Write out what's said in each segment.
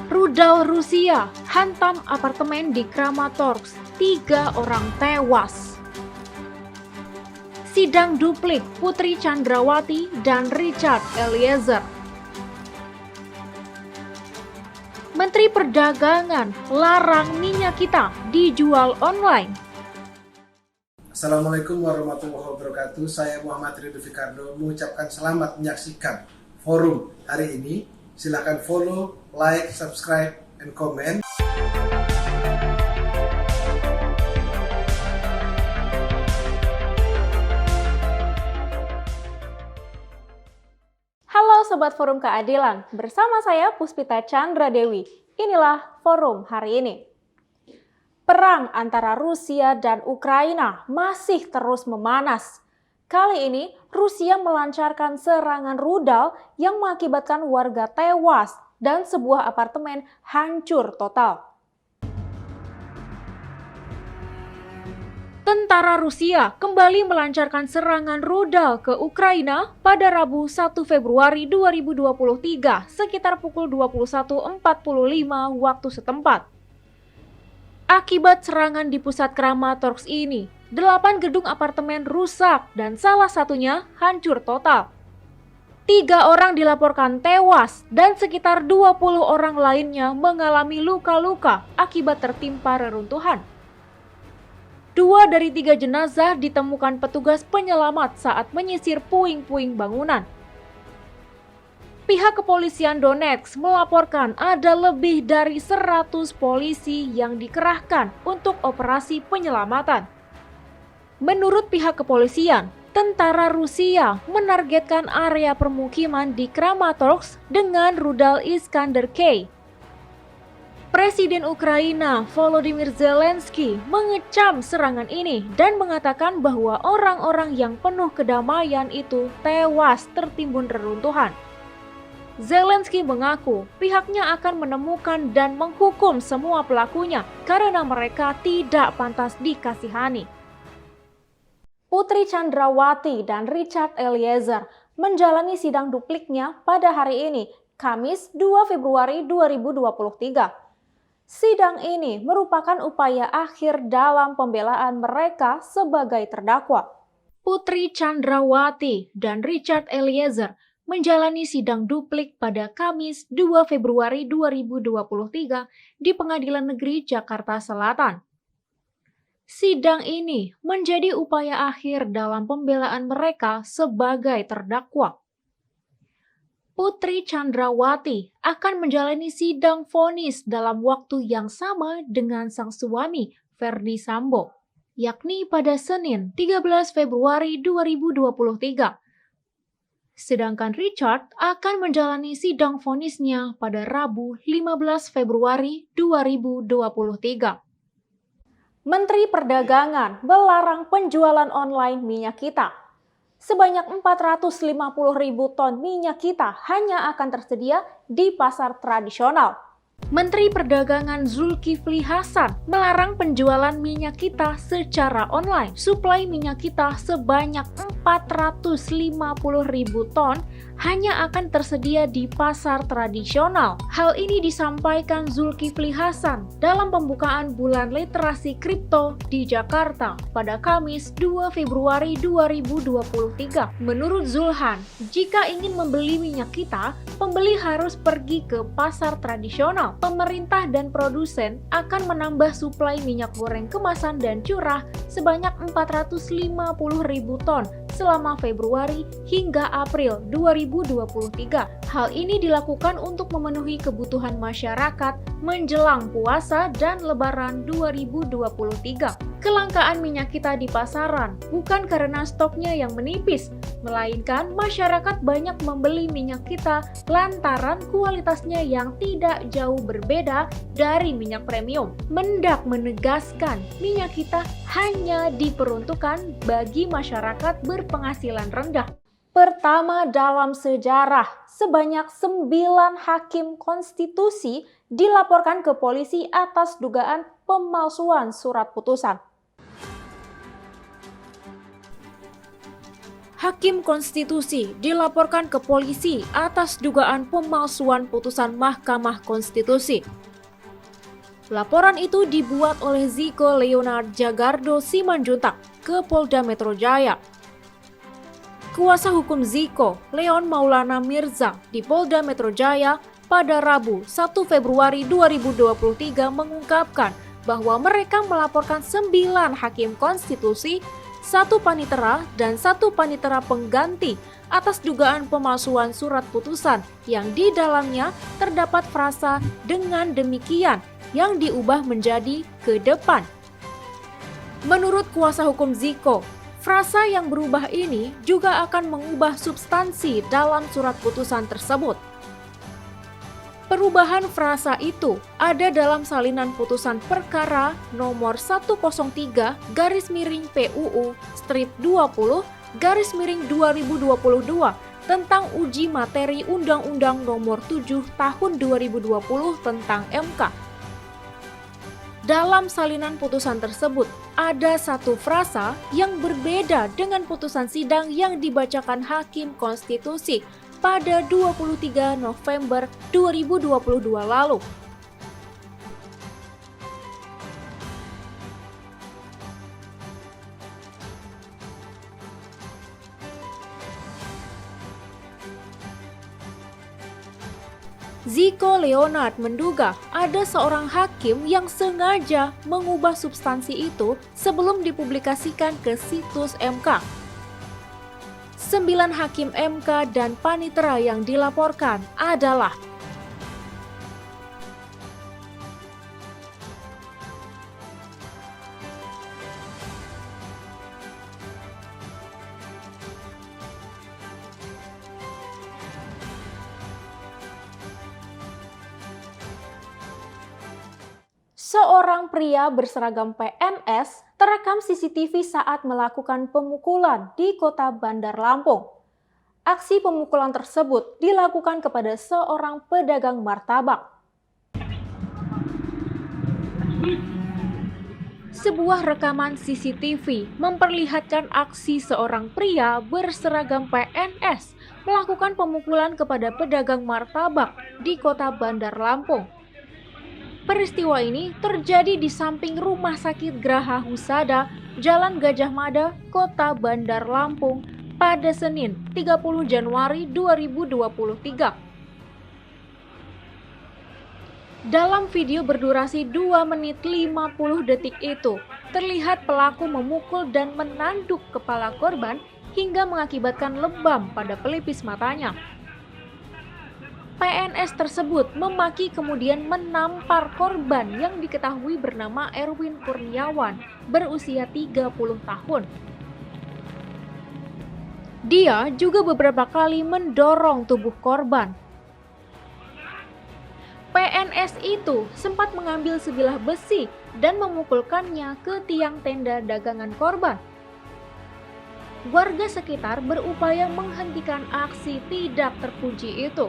Rudal Rusia hantam apartemen di Kramatorsk, 3 orang tewas. Sidang duplik Putri Chandrawati dan Richard Eliezer. Menteri Perdagangan larang minyak kita dijual online. Assalamualaikum warahmatullahi wabarakatuh. Saya Muhammad Ridho Fikardo mengucapkan selamat menyaksikan forum hari ini. Silakan follow, like, subscribe, and comment. Halo Sobat Forum Keadilan, bersama saya Puspita Chandra Dewi. Inilah forum hari ini. Perang antara Rusia dan Ukraina masih terus memanas. Kali ini, Rusia melancarkan serangan rudal yang mengakibatkan warga tewas dan sebuah apartemen hancur total. Tentara Rusia kembali melancarkan serangan rudal ke Ukraina pada Rabu 1 Februari 2023 sekitar pukul 21.45 waktu setempat. Akibat serangan di pusat Kramatorsk ini, 8 gedung apartemen rusak dan salah satunya hancur total. 3 orang dilaporkan tewas dan sekitar 20 orang lainnya mengalami luka-luka akibat tertimpa reruntuhan. 2 dari 3 jenazah ditemukan petugas penyelamat saat menyisir puing-puing bangunan. Pihak kepolisian Donetsk melaporkan ada lebih dari 100 polisi yang dikerahkan untuk operasi penyelamatan. Menurut pihak kepolisian, tentara Rusia menargetkan area permukiman di Kramatorsk dengan rudal Iskander-K. Presiden Ukraina Volodymyr Zelensky mengecam serangan ini dan mengatakan bahwa orang-orang yang penuh kedamaian itu tewas tertimbun reruntuhan. Zelensky mengaku pihaknya akan menemukan dan menghukum semua pelakunya karena mereka tidak pantas dikasihani. Putri Chandrawati dan Richard Eliezer menjalani sidang dupliknya pada hari ini, Kamis 2 Februari 2023. Sidang ini merupakan upaya akhir dalam pembelaan mereka sebagai terdakwa. Putri Chandrawati dan Richard Eliezer menjalani sidang duplik pada Kamis 2 Februari 2023 di Pengadilan Negeri Jakarta Selatan. Sidang ini menjadi upaya akhir dalam pembelaan mereka sebagai terdakwa. Putri Chandrawati akan menjalani sidang vonis dalam waktu yang sama dengan sang suami Ferdy Sambo, yakni pada Senin 13 Februari 2023. Sedangkan Richard akan menjalani sidang vonisnya pada Rabu 15 Februari 2023. Menteri Perdagangan melarang penjualan online minyak kita. Sebanyak 450.000 ton minyak kita hanya akan tersedia di pasar tradisional. Menteri Perdagangan Zulkifli Hasan melarang penjualan minyak kita secara online. Suplai minyak kita sebanyak 450.000 ton hanya akan tersedia di pasar tradisional. Hal ini disampaikan Zulkifli Hasan dalam pembukaan bulan literasi kripto di Jakarta pada Kamis 2 Februari 2023. Menurut Zulhan, jika ingin membeli minyak kita, pembeli harus pergi ke pasar tradisional. Pemerintah dan produsen akan menambah suplai minyak goreng kemasan dan curah sebanyak 450.000 ton selama Februari hingga April 2023. Hal ini dilakukan untuk memenuhi kebutuhan masyarakat menjelang puasa dan Lebaran 2023. Kelangkaan minyak kita di pasaran bukan karena stoknya yang menipis, melainkan masyarakat banyak membeli minyak kita lantaran kualitasnya yang tidak jauh berbeda dari minyak premium. Mendak menegaskan minyak kita hanya diperuntukkan bagi masyarakat berpenghasilan rendah. Pertama dalam sejarah, sebanyak 9 hakim konstitusi dilaporkan ke polisi atas dugaan pemalsuan surat putusan. Hakim Konstitusi dilaporkan ke polisi atas dugaan pemalsuan putusan Mahkamah Konstitusi. Laporan itu dibuat oleh Ziko Leonard Jagardo Simanjuntak ke Polda Metro Jaya. Kuasa hukum Ziko, Leon Maulana Mirza, di Polda Metro Jaya pada Rabu 1 Februari 2023 mengungkapkan bahwa mereka melaporkan 9 hakim konstitusi, 1 panitera dan 1 panitera pengganti atas dugaan pemalsuan surat putusan yang di dalamnya terdapat frasa "dengan demikian" yang diubah menjadi "ke depan". Menurut kuasa hukum Ziko, frasa yang berubah ini juga akan mengubah substansi dalam surat putusan tersebut. Perubahan frasa itu ada dalam salinan putusan perkara nomor 103/PUU/20 tentang uji materi Undang-Undang nomor 7 tahun 2020 tentang MK. Dalam salinan putusan tersebut ada satu frasa yang berbeda dengan putusan sidang yang dibacakan Hakim Konstitusi pada 23 November 2022 lalu. Ziko Leonard menduga ada seorang hakim yang sengaja mengubah substansi itu sebelum dipublikasikan ke situs MK. 9 hakim MK dan panitera yang dilaporkan adalah seorang pria berseragam PNS terekam CCTV saat melakukan pemukulan di kota Bandar Lampung. Aksi pemukulan tersebut dilakukan kepada seorang pedagang martabak. Sebuah rekaman CCTV memperlihatkan aksi seorang pria berseragam PNS melakukan pemukulan kepada pedagang martabak di kota Bandar Lampung. Peristiwa ini terjadi di samping Rumah Sakit Graha Husada, Jalan Gajah Mada, Kota Bandar Lampung pada Senin 30 Januari 2023. Dalam video berdurasi 2 menit 50 detik itu, terlihat pelaku memukul dan menanduk kepala korban hingga mengakibatkan lebam pada pelipis matanya. PNS tersebut memaki kemudian menampar korban yang diketahui bernama Erwin Kurniawan, berusia 30 tahun. Dia juga beberapa kali mendorong tubuh korban. PNS itu sempat mengambil sebilah besi dan memukulkannya ke tiang tenda dagangan korban. Warga sekitar berupaya menghentikan aksi tidak terpuji itu.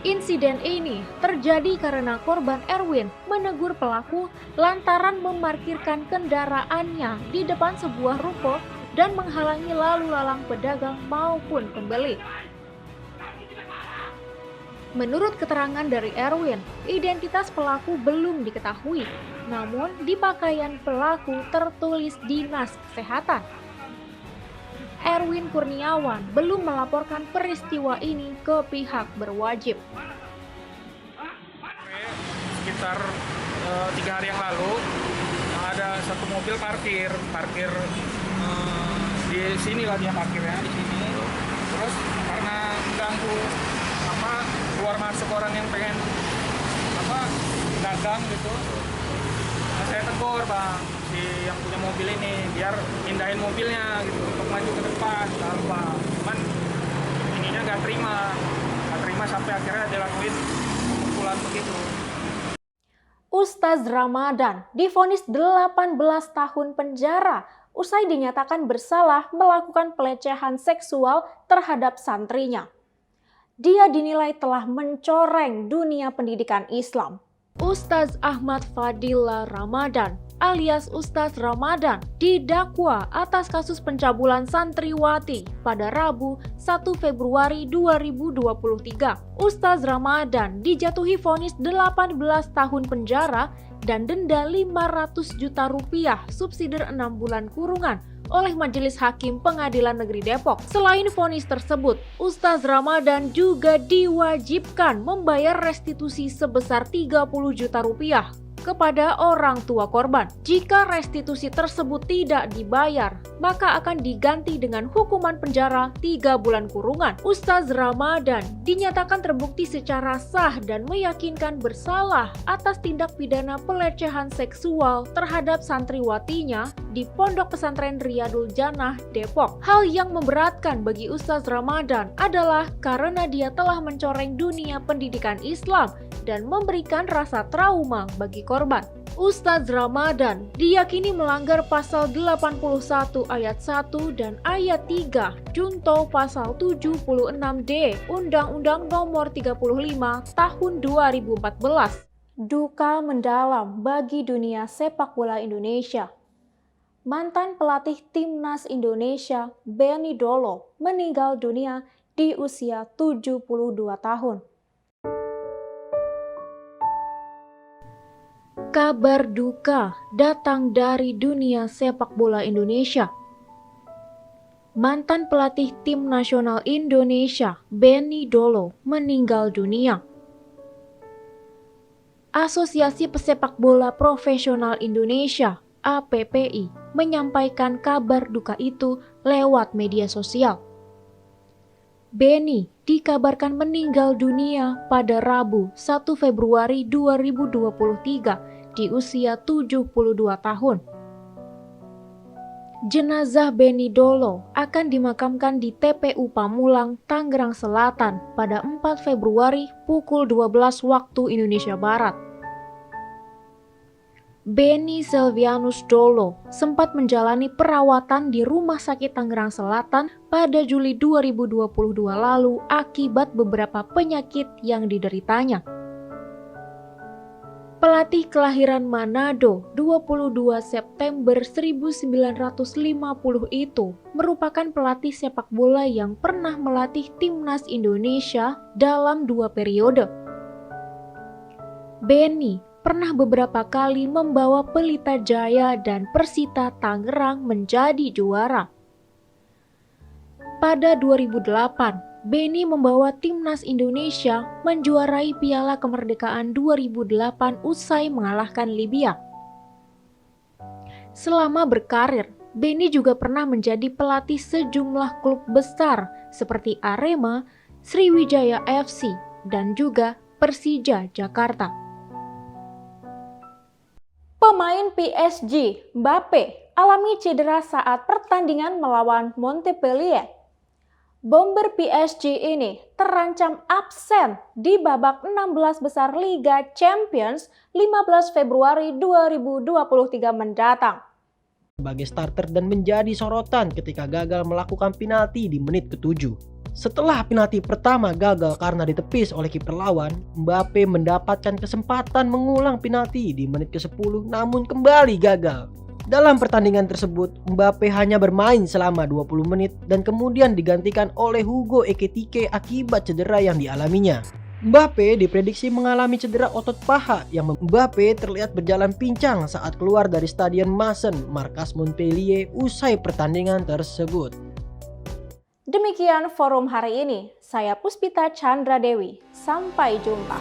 Insiden ini terjadi karena korban Erwin menegur pelaku lantaran memarkirkan kendaraannya di depan sebuah ruko dan menghalangi lalu lalang pedagang maupun pembeli. Menurut keterangan dari Erwin, identitas pelaku belum diketahui, namun di pakaian pelaku tertulis Dinas Kesehatan. Erwin Kurniawan belum melaporkan peristiwa ini ke pihak berwajib. Sekitar 3 hari yang lalu ada satu mobil parkir di sini lah, dia parkirnya di sini. Terus karena mengganggu keluar masuk orang yang pengen dagang gitu, saya tegur bang si yang punya mobil ini biar pindahin mobilnya gitu untuk maju ke depan cuman ininya nggak terima sampai akhirnya dia lakuin pukulan begitu. Ustaz Ramadan divonis 18 tahun penjara usai dinyatakan bersalah melakukan pelecehan seksual terhadap santrinya. Dia dinilai telah mencoreng dunia pendidikan Islam. Ustaz Ahmad Fadila Ramadan alias Ustaz Ramadan didakwa atas kasus pencabulan santriwati pada Rabu 1 Februari 2023. Ustaz Ramadan dijatuhi vonis 18 tahun penjara dan denda 500 juta rupiah subsidi 6 bulan kurungan oleh Majelis Hakim Pengadilan Negeri Depok. Selain vonis tersebut, Ustaz Ramadan juga diwajibkan membayar restitusi sebesar 30 juta rupiah kepada orang tua korban. Jika restitusi tersebut tidak dibayar, maka akan diganti dengan hukuman penjara 3 bulan kurungan. Ustaz Ramadan dinyatakan terbukti secara sah dan meyakinkan bersalah atas tindak pidana pelecehan seksual terhadap santriwatinya di Pondok Pesantren Riyadul Jannah, Depok. Hal yang memberatkan bagi Ustaz Ramadan adalah karena dia telah mencoreng dunia pendidikan Islam dan memberikan rasa trauma bagi korban. Ustaz Ramadan diyakini melanggar pasal 81 ayat 1 dan ayat 3 junto pasal 76D Undang-Undang Nomor 35 Tahun 2014. Duka mendalam bagi dunia sepak bola Indonesia. Mantan pelatih Timnas Indonesia Benny Dolo meninggal dunia di usia 72 tahun. Kabar duka datang dari dunia sepak bola Indonesia. Mantan pelatih tim nasional Indonesia, Benny Dolo, meninggal dunia. Asosiasi Pesepak Bola Profesional Indonesia, APPI, menyampaikan kabar duka itu lewat media sosial. Benny dikabarkan meninggal dunia pada Rabu 1 Februari 2023 di usia 72 tahun. Jenazah Benny Dolo akan dimakamkan di TPU Pamulang, Tangerang Selatan pada 4 Februari pukul 12 waktu Indonesia Barat. Benny Selvianus Dolo sempat menjalani perawatan di Rumah Sakit Tangerang Selatan pada Juli 2022 lalu akibat beberapa penyakit yang dideritanya. Pelatih kelahiran Manado 22 September 1950 itu merupakan pelatih sepak bola yang pernah melatih Timnas Indonesia dalam 2 periode. Benny pernah beberapa kali membawa Pelita Jaya dan Persita Tangerang menjadi juara. Pada 2008, Benny membawa Timnas Indonesia menjuarai Piala Kemerdekaan 2008 usai mengalahkan Libya. Selama berkarir, Benny juga pernah menjadi pelatih sejumlah klub besar seperti Arema, Sriwijaya FC, dan juga Persija Jakarta. Pemain PSG, Mbappe, alami cedera saat pertandingan melawan Montpellier. Bomber PSG ini terancam absen di babak 16 besar Liga Champions 15 Februari 2023 mendatang. Sebagai starter dan menjadi sorotan ketika gagal melakukan penalti di menit ke-7. Setelah penalti pertama gagal karena ditepis oleh kiper lawan, Mbappe mendapatkan kesempatan mengulang penalti di menit ke-10 namun kembali gagal. Dalam pertandingan tersebut, Mbappe hanya bermain selama 20 menit dan kemudian digantikan oleh Hugo Ekitike akibat cedera yang dialaminya. Mbappe diprediksi mengalami cedera otot paha yang Mbappe terlihat berjalan pincang saat keluar dari Stadion Massen, markas Montpellier usai pertandingan tersebut. Demikian forum hari ini. Saya Puspita Chandra Dewi. Sampai jumpa.